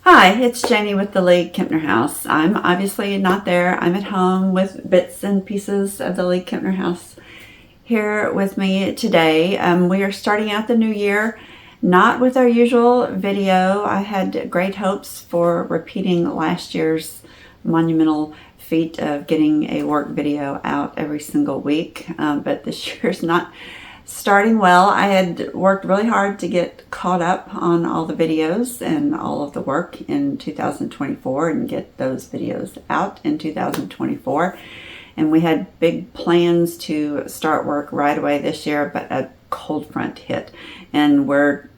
Hi, it's Janie with the League-Kempner house. I'm obviously not there. I'm at home with bits and pieces of the League-Kempner house here with me today. We are starting out the new year, not with our usual video. I had great hopes for repeating last year's monumental feat of getting a work video out every single week, but this year's not starting well. I had worked really hard to get caught up on all the videos and all of the work in 2024 and get those videos out in 2024. And we had big plans to start work right away this year, but a cold front hit. And we're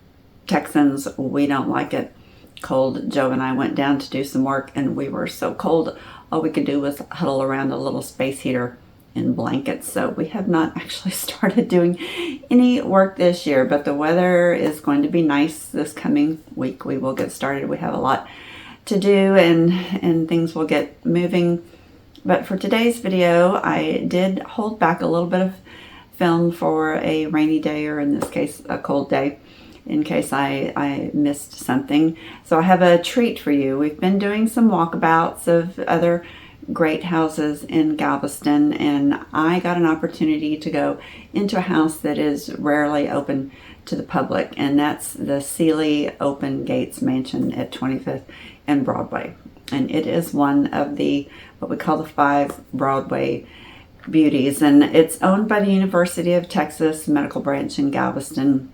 Texans, we don't like it cold. Joe and I went down to do some work and we were so cold, all we could do was huddle around a little space heater in blankets. So we have not actually started doing any work this year, but the weather is going to be nice this coming week. We will get started. We have a lot to do and things will get moving. But for today's video, I did hold back a little bit of film for a rainy day, or in this case, a cold day, in case I missed something. So I have a treat for you. We've been doing some walkabouts of other great houses in Galveston, and I got an opportunity to go into a house that is rarely open to the public, and that's the Sealy Open Gates Mansion at 25th and Broadway. And it is one of the what we call the 5 Broadway Beauties, and it's owned by the University of Texas Medical Branch in Galveston.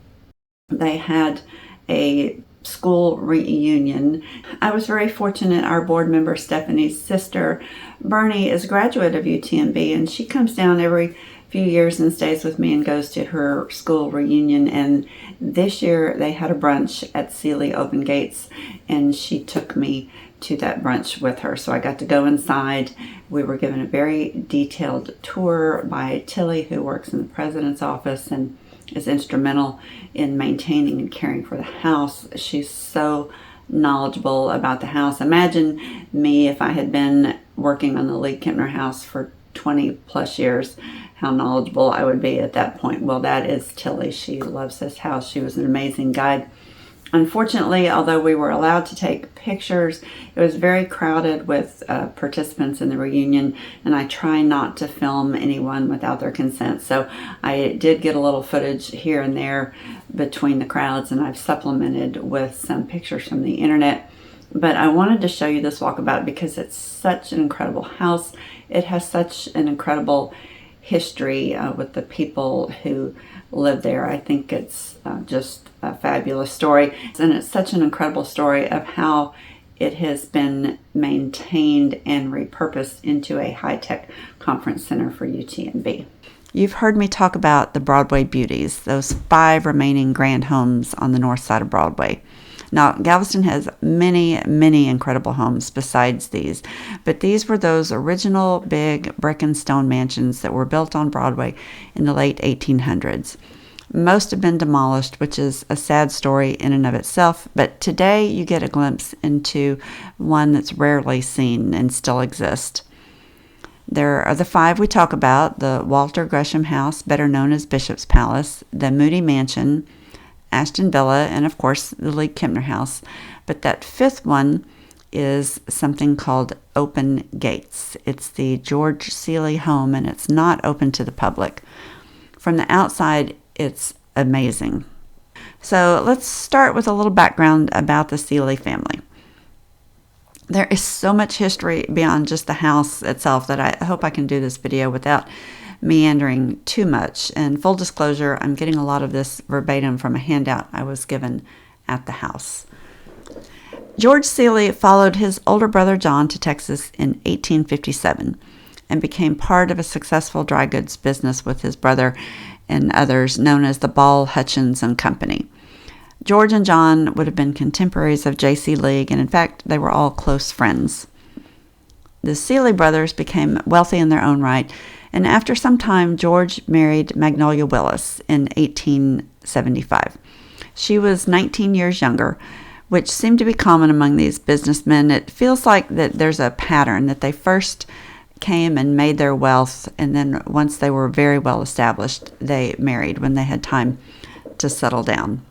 They had a school reunion. I was very fortunate. Our board member Stephanie's sister Bernie is a graduate of UTMB, and she comes down every few years and stays with me and goes to her school reunion. And this year they had a brunch at Sealy Open Gates, and she took me to that brunch with her. So I got to go inside. We were given a very detailed tour by Tilly, who works in the president's office and is instrumental in maintaining and caring for the house. She's so knowledgeable about the house. Imagine me if I had been working on the League-Kempner house for 20 plus years, how knowledgeable I would be at that point. Well, that is Tilly. She loves this house. She was an amazing guide. Unfortunately, although we were allowed to take pictures, it was very crowded with participants in the reunion, and I try not to film anyone without their consent. So I did get a little footage here and there between the crowds, and I've supplemented with some pictures from the internet. But I wanted to show you this walkabout because it's such an incredible house. It has such an incredible history with the people who live there. I think it's just a fabulous story, and it's such an incredible story of how it has been maintained and repurposed into a high-tech conference center for UTMB. You've heard me talk about the Broadway Beauties, those 5 remaining grand homes on the north side of Broadway. Now, Galveston has many, many incredible homes besides these, but these were those original big brick and stone mansions that were built on Broadway in the late 1800s. Most have been demolished, which is a sad story in and of itself, but today you get a glimpse into one that's rarely seen and still exists. There are the 5 we talk about: the Walter Gresham House, better known as Bishop's Palace, the Moody Mansion, Ashton Villa, and of course the League-Kempner house. But that 5th one is something called Open Gates. It's the George Sealy home, and it's not open to the public. From the outside, it's amazing. So let's start with a little background about the Sealy family. There is so much history beyond just the house itself that I hope I can do this video without meandering too much. And full disclosure, I'm getting a lot of this verbatim from a handout I was given at the house. George Sealy followed his older brother John to Texas in 1857 and became part of a successful dry goods business with his brother and others known as the Ball, Hutchins and Company. George and John would have been contemporaries of J.C. League, and in fact, they were all close friends. The Sealy brothers became wealthy in their own right, and after some time, George married Magnolia Willis in 1875. She was 19 years younger, which seemed to be common among these businessmen. It feels like that there's a pattern that they first came and made their wealth, and then once they were very well established, they married when they had time to settle down.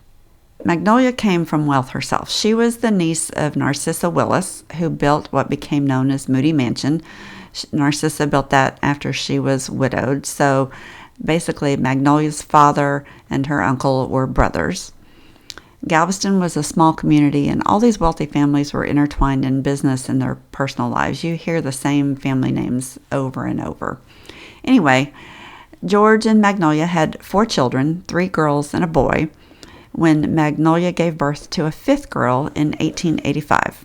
Magnolia came from wealth herself. She was the niece of Narcissa Willis, who built what became known as Moody Mansion. Narcissa built that after she was widowed. So basically, Magnolia's father and her uncle were brothers. Galveston was a small community, and all these wealthy families were intertwined in business and their personal lives. You hear the same family names over and over. Anyway, George and Magnolia had 4 children, 3 girls and a boy, when Magnolia gave birth to a 5th girl in 1885.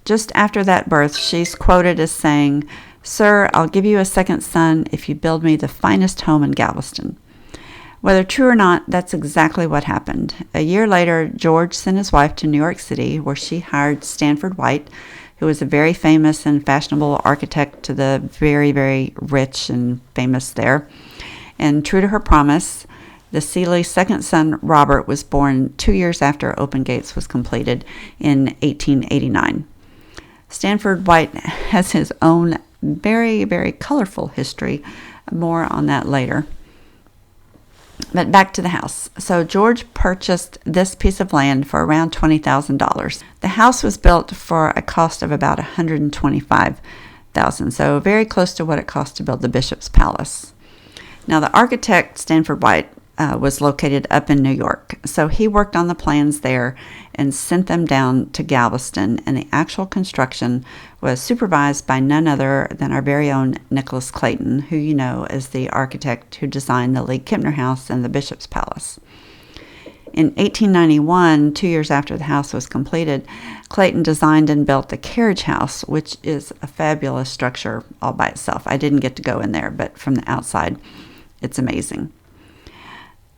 Just after that birth, she's quoted as saying, "Sir, I'll give you a second son if you build me the finest home in Galveston." Whether true or not, that's exactly what happened. A year later, George sent his wife to New York City, where she hired Stanford White, who was a very famous and fashionable architect to the very, very rich and famous there. And true to her promise, the Seeley's second son, Robert, was born 2 years after Open Gates was completed in 1889. Stanford White has his own very, very colorful history. More on that later. But back to the house. So George purchased this piece of land for around $20,000. The house was built for a cost of about $125,000, so very close to what it cost to build the Bishop's Palace. Now, the architect, Stanford White, was located up in New York. So he worked on the plans there and sent them down to Galveston, and the actual construction was supervised by none other than our very own Nicholas Clayton, who you know as the architect who designed the League-Kempner house and the Bishop's Palace. In 1891, 2 years after the house was completed, Clayton designed and built the carriage house, which is a fabulous structure all by itself. I didn't get to go in there, but from the outside, it's amazing.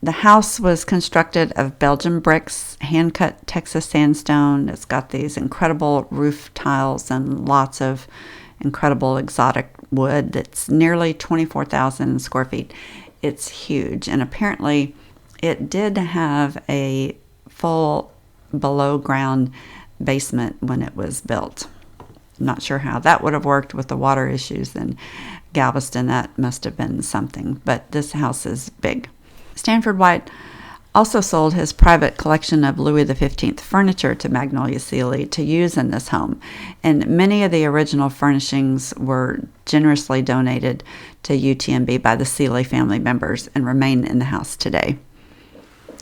The house was constructed of Belgian bricks, hand-cut Texas sandstone. It's got these incredible roof tiles and lots of incredible exotic wood. That's nearly 24,000 square feet. It's huge. And apparently it did have a full below-ground basement when it was built. I'm not sure how that would have worked with the water issues in Galveston. That must have been something. But this house is big. Stanford White also sold his private collection of Louis XV furniture to Magnolia Seeley to use in this home, and many of the original furnishings were generously donated to UTMB by the Seeley family members and remain in the house today.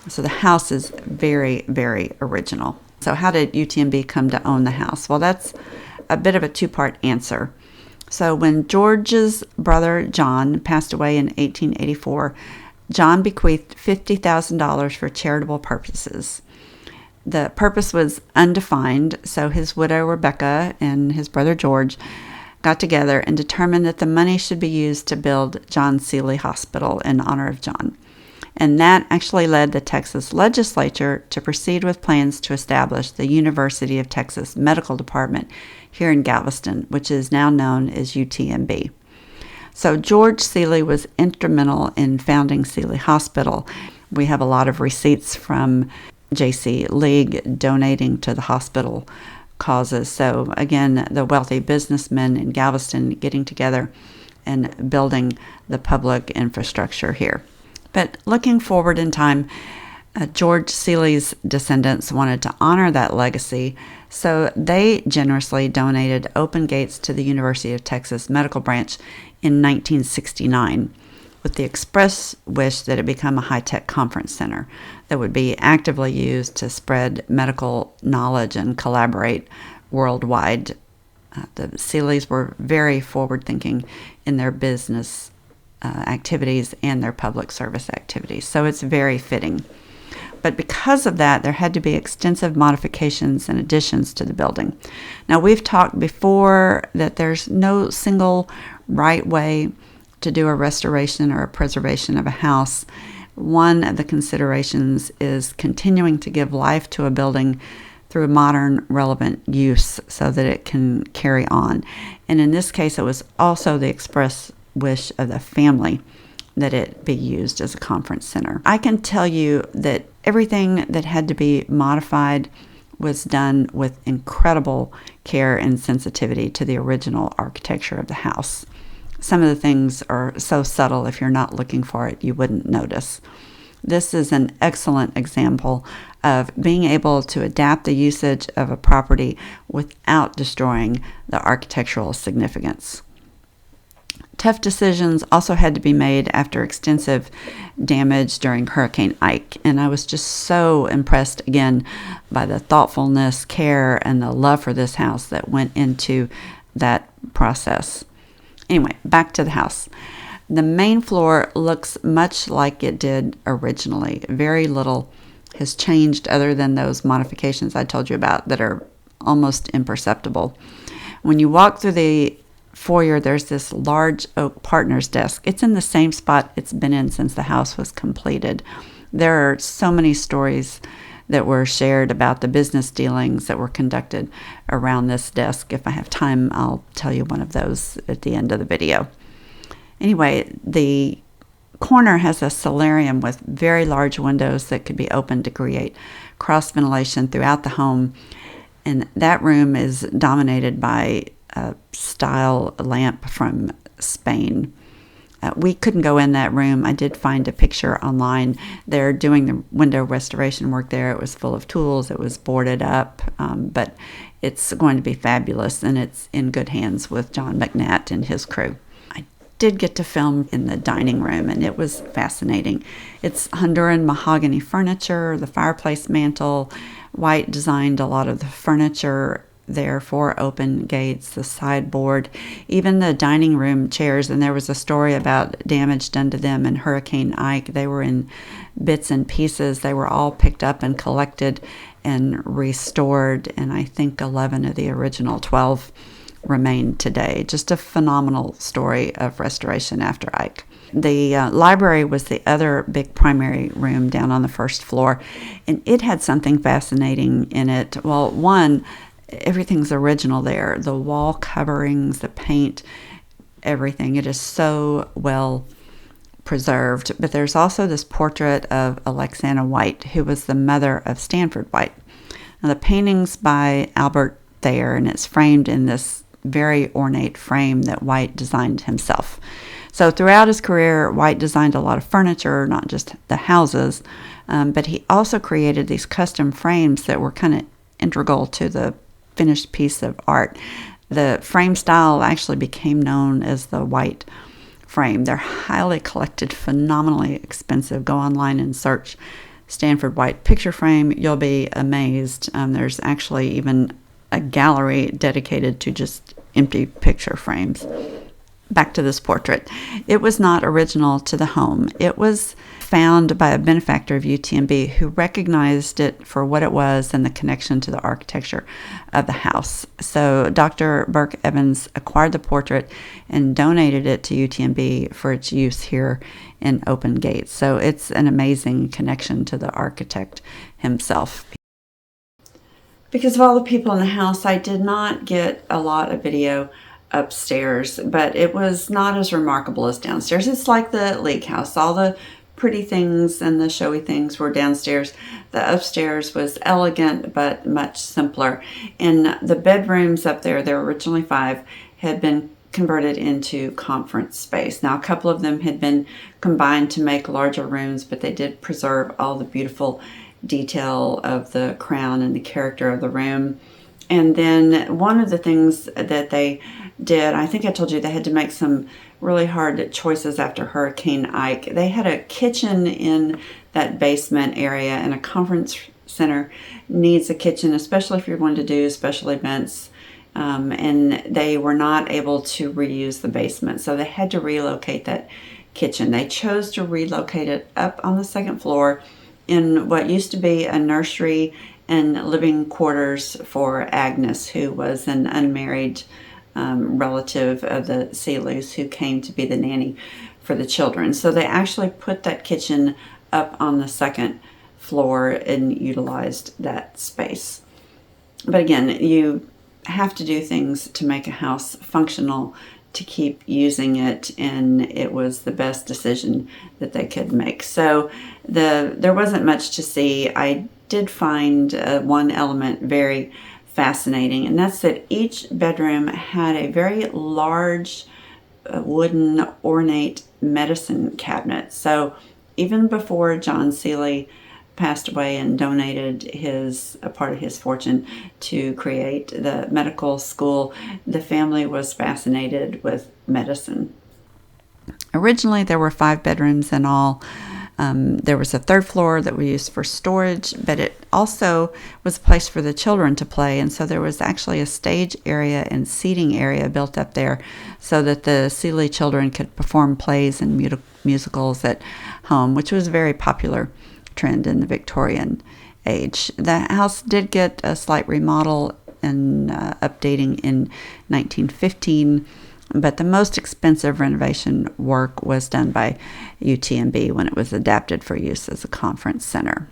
So the house is very, very original. So how did UTMB come to own the house? Well, that's a bit of a two-part answer. So when George's brother John passed away in 1884, John bequeathed $50,000 for charitable purposes. The purpose was undefined, so his widow Rebecca and his brother George got together and determined that the money should be used to build John Seeley Hospital in honor of John. And that actually led the Texas legislature to proceed with plans to establish the University of Texas Medical Department here in Galveston, which is now known as UTMB. So George Seeley was instrumental in founding Seeley Hospital. We have a lot of receipts from J.C. League donating to the hospital causes. So again, the wealthy businessmen in Galveston getting together and building the public infrastructure here. But looking forward in time, George Seeley's descendants wanted to honor that legacy, so they generously donated Open Gates to the University of Texas Medical Branch in 1969, with the express wish that it become a high-tech conference center that would be actively used to spread medical knowledge and collaborate worldwide. The Seeleys were very forward-thinking in their business activities and their public service activities, so it's very fitting. But because of that, there had to be extensive modifications and additions to the building. Now, we've talked before that there's no single right way to do a restoration or a preservation of a house. One of the considerations is continuing to give life to a building through modern, relevant use so that it can carry on. And in this case, it was also the express wish of the family that it be used as a conference center. I can tell you that everything that had to be modified was done with incredible care and sensitivity to the original architecture of the house. Some of the things are so subtle, if you're not looking for it, you wouldn't notice. This is an excellent example of being able to adapt the usage of a property without destroying the architectural significance. Tough decisions also had to be made after extensive damage during Hurricane Ike, and I was just so impressed again by the thoughtfulness, care, and the love for this house that went into that process. Anyway, back to the house. The main floor looks much like it did originally. Very little has changed other than those modifications I told you about that are almost imperceptible. When you walk through the foyer, there's this large oak partner's desk. It's in the same spot it's been in since the house was completed. There are so many stories that were shared about the business dealings that were conducted around this desk. If I have time, I'll tell you one of those at the end of the video. Anyway, the corner has a solarium with very large windows that could be opened to create cross ventilation throughout the home. And that room is dominated by a style lamp from Spain. We couldn't go in that room. I did find a picture online. They're doing the window restoration work there. It was full of tools. It was boarded up, but it's going to be fabulous, and it's in good hands with John McNatt and his crew. I did get to film in the dining room, and it was fascinating. It's Honduran mahogany furniture, the fireplace mantle. White designed a lot of the furniture there, 4 open gates, the sideboard, even the dining room chairs. And there was a story about damage done to them in Hurricane Ike. They were in bits and pieces. They were all picked up and collected and restored, and I think 11 of the original 12 remain today. Just a phenomenal story of restoration after Ike. The library was the other big primary room down on the first floor, and it had something fascinating in it. Well, one, everything's original there. The wall coverings, the paint, everything. It is so well preserved. But there's also this portrait of Alexandra White, who was the mother of Stanford White. Now, the painting's by Albert Thayer, and it's framed in this very ornate frame that White designed himself. So throughout his career, White designed a lot of furniture, not just the houses, but he also created these custom frames that were kind of integral to the finished piece of art. The frame style actually became known as the White frame. They're highly collected, phenomenally expensive. Go online and search Stanford White picture frame. You'll be amazed. There's actually even a gallery dedicated to just empty picture frames. Back to this portrait. It was not original to the home. It was found by a benefactor of UTMB who recognized it for what it was and the connection to the architecture of the house. So Dr. Burke Evans acquired the portrait and donated it to UTMB for its use here in Open Gates. So it's an amazing connection to the architect himself. Because of all the people in the house, I did not get a lot of video upstairs, but it was not as remarkable as downstairs. It's like the League house. All the pretty things and the showy things were downstairs. The upstairs was elegant but much simpler. And the bedrooms up there were originally 5, had been converted into conference space. Now, a couple of them had been combined to make larger rooms, but they did preserve all the beautiful detail of the crown and the character of the room. And then one of the things that they did, I think I told you they had to make some really hard choices after Hurricane Ike. They had a kitchen in that basement area, and a conference center needs a kitchen, especially if you're going to do special events. And they were not able to reuse the basement, so they had to relocate that kitchen. They chose to relocate it up on the 2nd floor in what used to be a nursery and living quarters for Agnes, who was an unmarried relative of the Seelys who came to be the nanny for the children. So they actually put that kitchen up on the 2nd floor and utilized that space. But again, you have to do things to make a house functional to keep using it, and it was the best decision that they could make. So there wasn't much to see. I did find one element very fascinating, and that's that each bedroom had a very large wooden ornate medicine cabinet. So even before John Seely passed away and donated a part of his fortune to create the medical school, the family was fascinated with medicine. Originally, there were 5 bedrooms in all. There was a 3rd floor that we used for storage, but it also was a place for the children to play. And so there was actually a stage area and seating area built up there so that the Seeley children could perform plays and musicals at home, which was a very popular trend in the Victorian age. The house did get a slight remodel and updating in 1915. But the most expensive renovation work was done by UTMB when it was adapted for use as a conference center.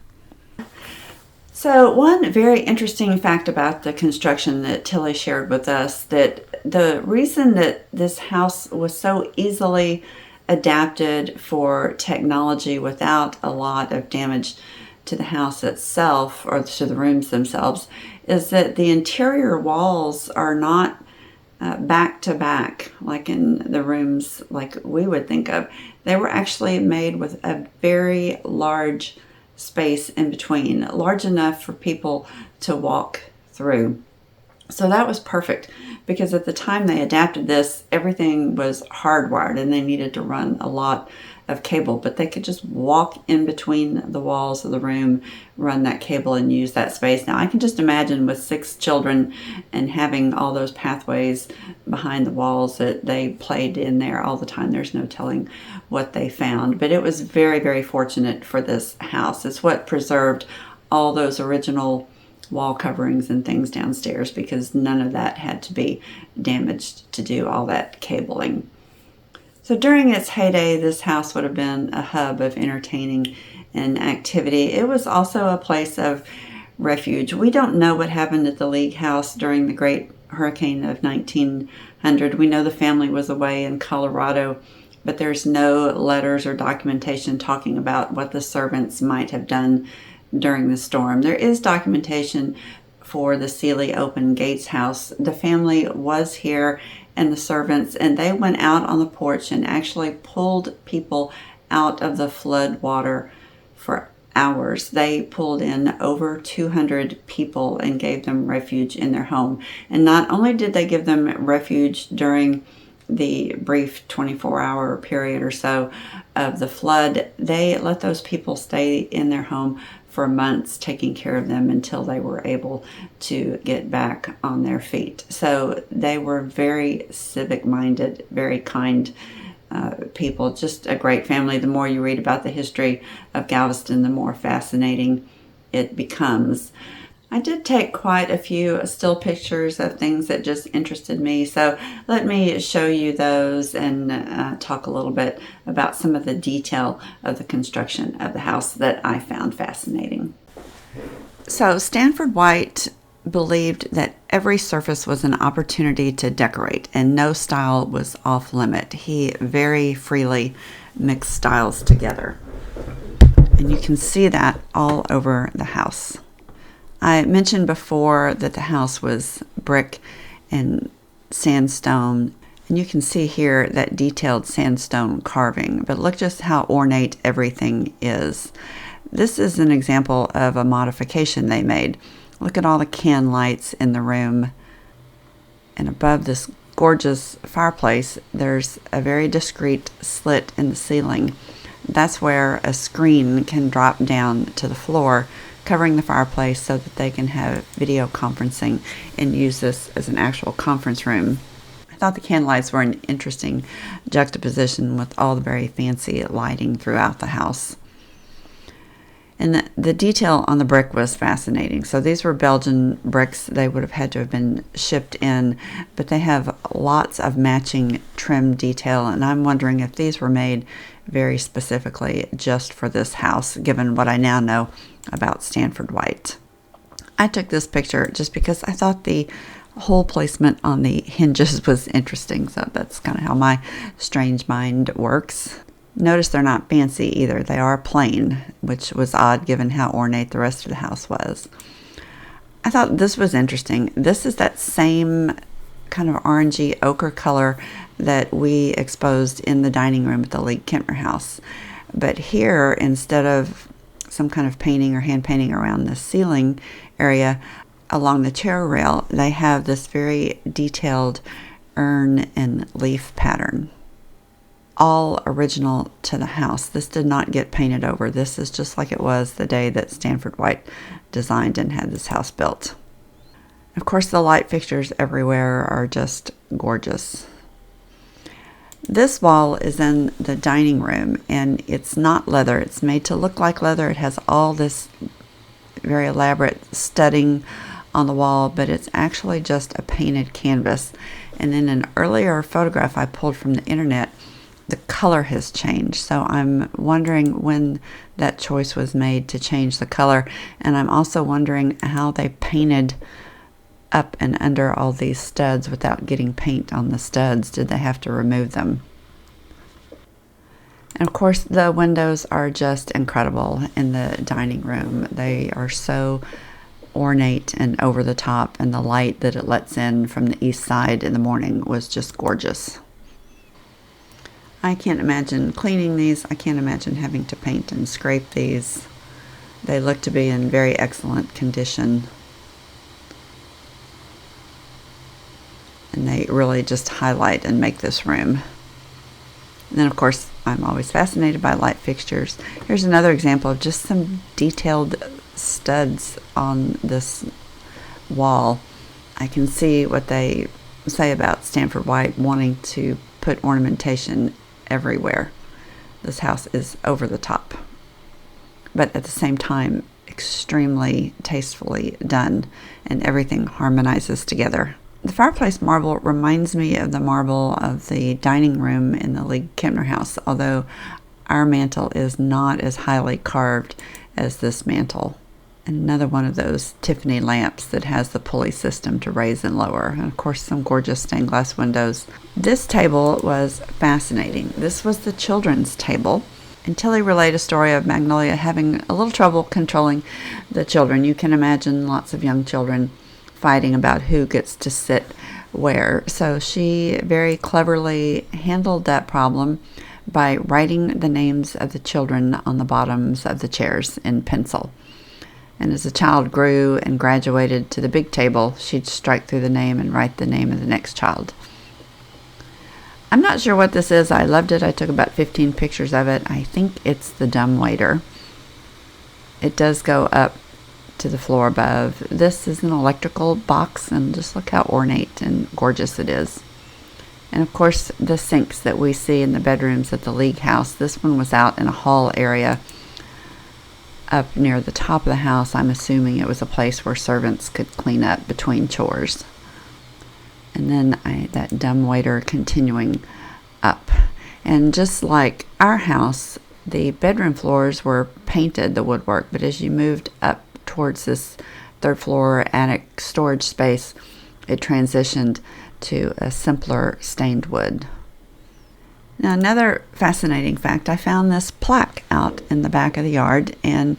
So one very interesting fact about the construction that Tilly shared with us, that the reason that this house was so easily adapted for technology without a lot of damage to the house itself or to the rooms themselves, is that the interior walls are not back to back like in the rooms like we would think of. They were actually made with a very large space in between, large enough for people to walk through. So that was perfect, because at the time they adapted this, everything was hardwired and they needed to run a lot of cable, but they could just walk in between the walls of the room, run that cable and use that space. Now I can just imagine with 6 children and having all those pathways behind the walls that they played in there all the time. There's no telling what they found, but it was very, very fortunate for this house. It's what preserved all those original wall coverings and things downstairs, because none of that had to be damaged to do all that cabling. So during its heyday, this house would have been a hub of entertaining and activity. It was also a place of refuge. We don't know what happened at the League House during the Great Hurricane of 1900. We know the family was away in Colorado, but there's no letters or documentation talking about what the servants might have done during the storm. There is documentation for the Seeley Open Gates house. The family was here and the servants, and they went out on the porch and actually pulled people out of the flood water for hours. They pulled in over 200 people and gave them refuge in their home. And not only did they give them refuge during the brief 24-hour period or so of the flood, they let those people stay in their home for months, taking care of them until they were able to get back on their feet. So they were very civic-minded, very kind people, just a great family. The more you read about the history of Galveston, the more fascinating it becomes. I did take quite a few still pictures of things that just interested me, so let me show you those and talk a little bit about some of the detail of the construction of the house that I found fascinating. So Stanford White believed that every surface was an opportunity to decorate and no style was off limit. He very freely mixed styles together, and you can see that all over the house. I mentioned before that the house was brick and sandstone, and you can see here that detailed sandstone carving, but look just how ornate everything is. This is an example of a modification they made. Look at all the can lights in the room, and above this gorgeous fireplace there's a very discreet slit in the ceiling. That's where a screen can drop down to the floor, covering the fireplace so that they can have video conferencing and use this as an actual conference room. I thought the can lights were an interesting juxtaposition with all the very fancy lighting throughout the house. And the detail on the brick was fascinating. So these were Belgian bricks. They would have had to have been shipped in, but they have lots of matching trim detail, and I'm wondering if these were made very specifically just for this house, given what I now know about Stanford White. I took this picture just because I thought the whole placement on the hinges was interesting, so that's kind of how my strange mind works. Notice they're not fancy either. They are plain, which was odd given how ornate the rest of the house was. I thought this was interesting. This is that same kind of orangey ochre color that we exposed in the dining room at the League-Kempner house. But here, instead of some kind of painting or hand painting around the ceiling area, along the chair rail, they have this very detailed urn and leaf pattern. All original to the house. This did not get painted over. This is just like it was the day that Stanford White designed and had this house built. Of course, the light fixtures everywhere are just gorgeous. This wall is in the dining room, and it's not leather. It's made to look like leather. It has all this very elaborate studding on the wall, but it's actually just a painted canvas. And in an earlier photograph I pulled from the internet, the color has changed. So I'm wondering when that choice was made to change the color. And I'm also wondering how they painted up and under all these studs without getting paint on the studs. Did they have to remove them? And of course, the windows are just incredible in the dining room. They are so ornate and over the top, and the light that it lets in from the east side in the morning was just gorgeous. I can't imagine cleaning these. I can't imagine having to paint and scrape these. They look to be in very excellent condition. And they really just highlight and make this room. And then, of course, I'm always fascinated by light fixtures. Here's another example of just some detailed studs on this wall. I can see what they say about Stanford White wanting to put ornamentation everywhere. This house is over the top, but at the same time extremely tastefully done, and everything harmonizes together. The fireplace marble reminds me of the marble of the dining room in the League-Kempner house, although our mantle is not as highly carved as this mantle. And another one of those Tiffany lamps that has the pulley system to raise and lower. And of course, some gorgeous stained glass windows. This table was fascinating. This was the children's table, until he relayed a story of Magnolia having a little trouble controlling the children. You can imagine lots of young children fighting about who gets to sit where. So she very cleverly handled that problem by writing the names of the children on the bottoms of the chairs in pencil. And as the child grew and graduated to the big table, she'd strike through the name and write the name of the next child. I'm not sure what this is. I loved it. I took about 15 pictures of it. I think it's the dumbwaiter. It does go up to the floor above. This is an electrical box, and just look how ornate and gorgeous it is. And of course, the sinks that we see in the bedrooms at the League house. This one was out in a hall area up near the top of the house. I'm assuming it was a place where servants could clean up between chores. And then that dumbwaiter continuing up. And just like our house, the bedroom floors were painted, the woodwork, but as you moved up towards this third floor attic storage space, it transitioned to a simpler stained wood. Now, another fascinating fact, I found this plaque out in the back of the yard, and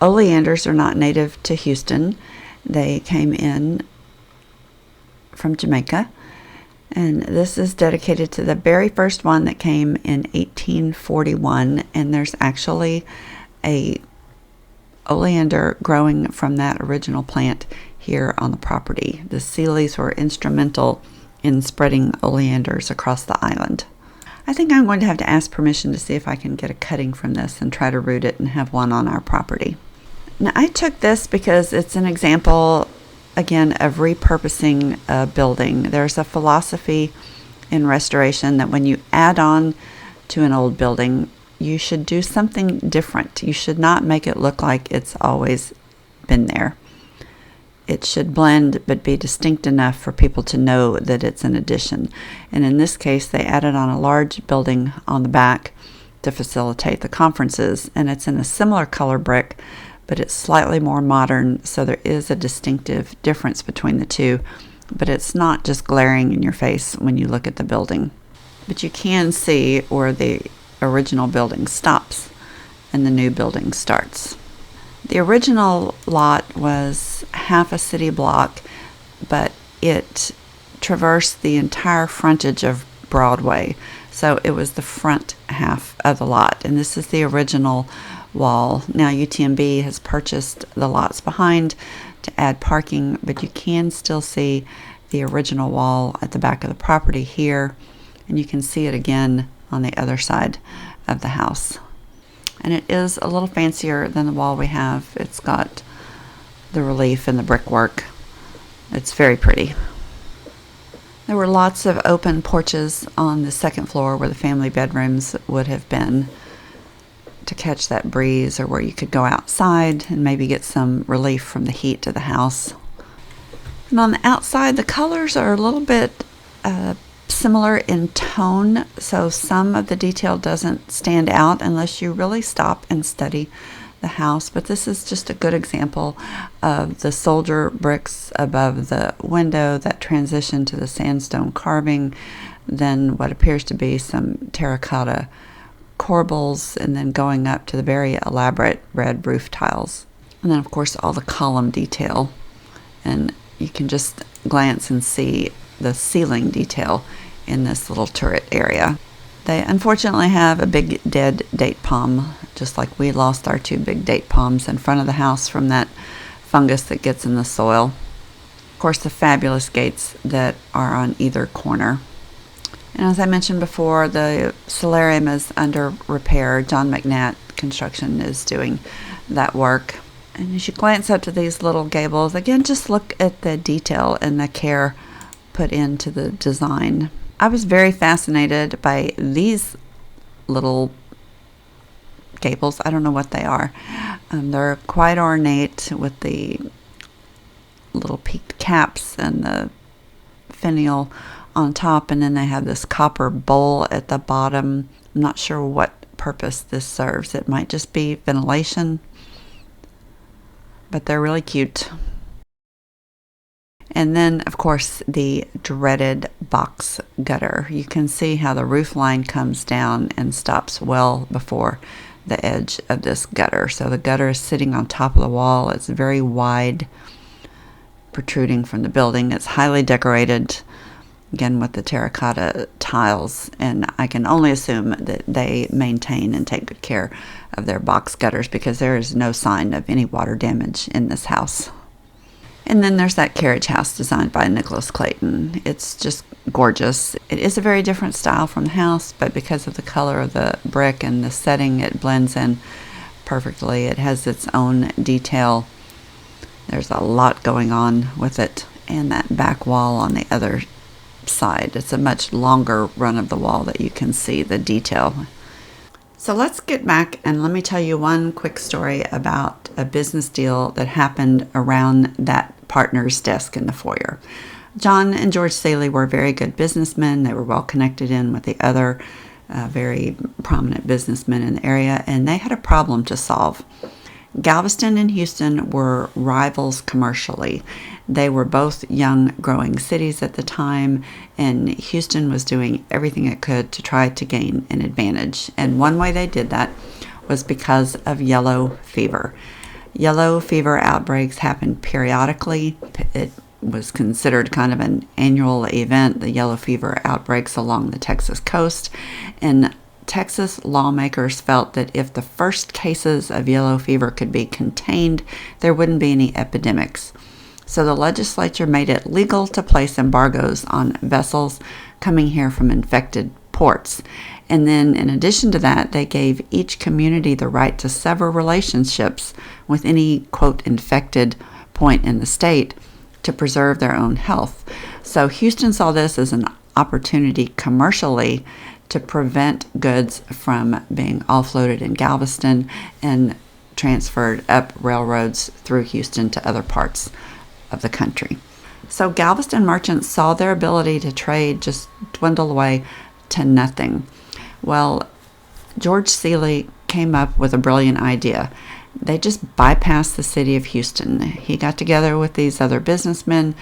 oleanders are not native to Houston. They came in from Jamaica, and this is dedicated to the very first one that came in 1841, and there's actually a oleander growing from that original plant here on the property. The Seeleys were instrumental in spreading oleanders across the island. I think I'm going to have to ask permission to see if I can get a cutting from this and try to root it and have one on our property. Now, I took this because it's an example, again, of repurposing a building. There's a philosophy in restoration that when you add on to an old building, you should do something different. You should not make it look like it's always been there. It should blend but be distinct enough for people to know that it's an addition. And in this case, they added on a large building on the back to facilitate the conferences. And it's in a similar color brick, but it's slightly more modern, so there is a distinctive difference between the two. But it's not just glaring in your face when you look at the building. But you can see where the original building stops and the new building starts. The original lot was half a city block, but it traversed the entire frontage of Broadway. So it was the front half of the lot. And this is the original wall. Now UTMB has purchased the lots behind to add parking, but you can still see the original wall at the back of the property here, and you can see it again on the other side of the house. And it is a little fancier than the wall we have. It's got the relief and the brickwork. It's very pretty. There were lots of open porches on the second floor where the family bedrooms would have been, to catch that breeze, or where you could go outside and maybe get some relief from the heat of the house. And on the outside, the colors are a little bit similar in tone, so some of the detail doesn't stand out unless you really stop and study the house. But this is just a good example of the soldier bricks above the window that transition to the sandstone carving, then what appears to be some terracotta corbels, and then going up to the very elaborate red roof tiles. And then of course all the column detail, and you can just glance and see the ceiling detail in this little turret area. They unfortunately have a big dead date palm, just like we lost our 2 big date palms in front of the house from that fungus that gets in the soil. Of course, the fabulous gates that are on either corner. And as I mentioned before, the solarium is under repair. John McNatt Construction is doing that work. And as you glance up to these little gables, again, just look at the detail and the care put into the design. I was very fascinated by these little gables. I don't know what they are. They're quite ornate with the little peaked caps and the finial on top, and then they have this copper bowl at the bottom. I'm not sure what purpose this serves. It might just be ventilation, but they're really cute. And then, of course, the dreaded box gutter. You can see how the roof line comes down and stops well before the edge of this gutter. So the gutter is sitting on top of the wall. It's very wide, protruding from the building. It's highly decorated, again with the terracotta tiles, and I can only assume that they maintain and take good care of their box gutters, because there is no sign of any water damage in this house. And then there's that carriage house designed by Nicholas Clayton. It's just gorgeous. It is a very different style from the house, but because of the color of the brick and the setting, it blends in perfectly. It has its own detail. There's a lot going on with it. And that back wall on the other side, it's a much longer run of the wall that you can see the detail. So let's get back and let me tell you one quick story about a business deal that happened around that partner's desk in the foyer. John and George Seeley were very good businessmen. They were well connected in with the other very prominent businessmen in the area, and they had a problem to solve. Galveston and Houston were rivals commercially. They were both young, growing cities at the time, and Houston was doing everything it could to try to gain an advantage. And one way they did that was because of yellow fever. Yellow fever outbreaks happened periodically. It was considered kind of an annual event, the yellow fever outbreaks along the Texas coast. And Texas lawmakers felt that if the first cases of yellow fever could be contained, there wouldn't be any epidemics. So the legislature made it legal to place embargoes on vessels coming here from infected ports. And then in addition to that, they gave each community the right to sever relationships with any, quote, infected point in the state to preserve their own health. So Houston saw this as an opportunity commercially to prevent goods from being offloaded in Galveston and transferred up railroads through Houston to other parts of the country. So Galveston merchants saw their ability to trade just dwindle away to nothing. Well, George Seeley came up with a brilliant idea. They just bypassed the city of Houston. He got together with these other businessmen,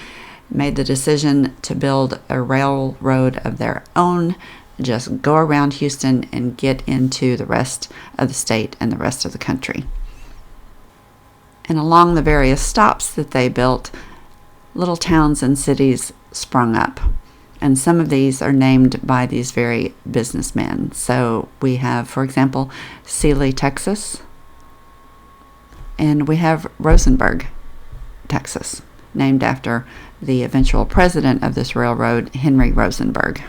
made the decision to build a railroad of their own, just go around Houston and get into the rest of the state and the rest of the country. And along the various stops that they built, little towns and cities sprung up. And some of these are named by these very businessmen. So we have, for example, Seeley, Texas, And we have Rosenberg, Texas, named after the eventual president of this railroad, Henry Rosenberg.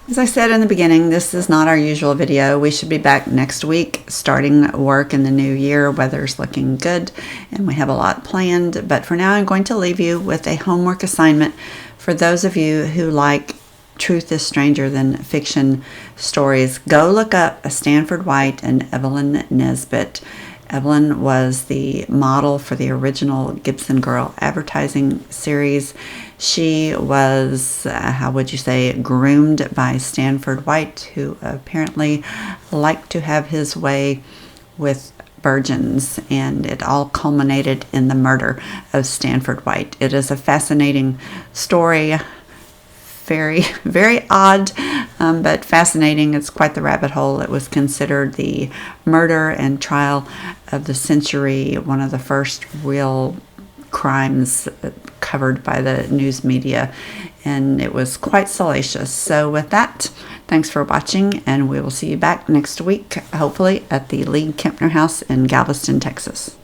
As I said in the beginning, this is not our usual video. We should be back next week, starting work in the new year. Weather's looking good, and we have a lot planned. But for now, I'm going to leave you with a homework assignment for those of you who like Truth is Stranger Than Fiction stories. Go look up Stanford White and Evelyn Nesbit. Evelyn was the model for the original Gibson Girl advertising series. She was, how would you say, groomed by Stanford White, who apparently liked to have his way with virgins, and it all culminated in the murder of Stanford White. It is a fascinating story. Very, very odd, but fascinating. It's quite the rabbit hole. It was considered the murder and trial of the century, one of the first real crimes covered by the news media, and it was quite salacious. So with that, thanks for watching, and we will see you back next week, hopefully at the League-Kempner house in Galveston, Texas.